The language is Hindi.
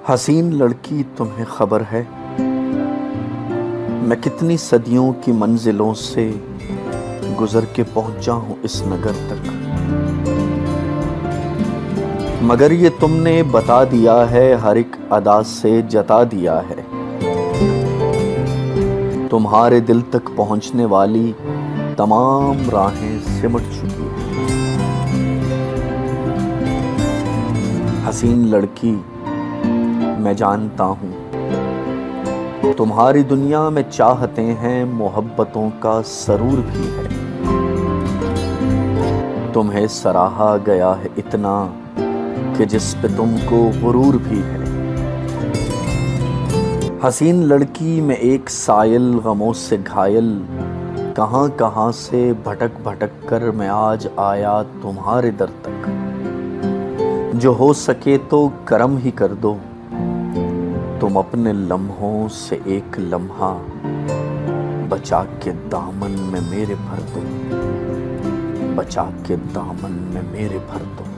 हसीन लड़की तुम्हें खबर है, मैं कितनी सदियों की मंजिलों से गुजर के पहुंचा हूं इस नगर तक। मगर ये तुमने बता दिया है, हर एक अदा से जता दिया है। तुम्हारे दिल तक पहुंचने वाली तमाम राहें सिमट चुकी हैं। हसीन लड़की, मैं जानता हूं तुम्हारी दुनिया में चाहते हैं, मोहब्बतों का सरूर भी है। तुम्हें सराहा गया है इतना कि जिस पे तुमको गुरूर भी है। हसीन लड़की, मैं एक सायल गमों से घायल, कहां कहां से भटक भटक कर मैं आज आया तुम्हारे दर तक। जो हो सके तो करम ही कर दो, तुम अपने लम्हों से एक लम्हा बचा के दामन में मेरे भर दो, बचा के दामन में मेरे भर दो।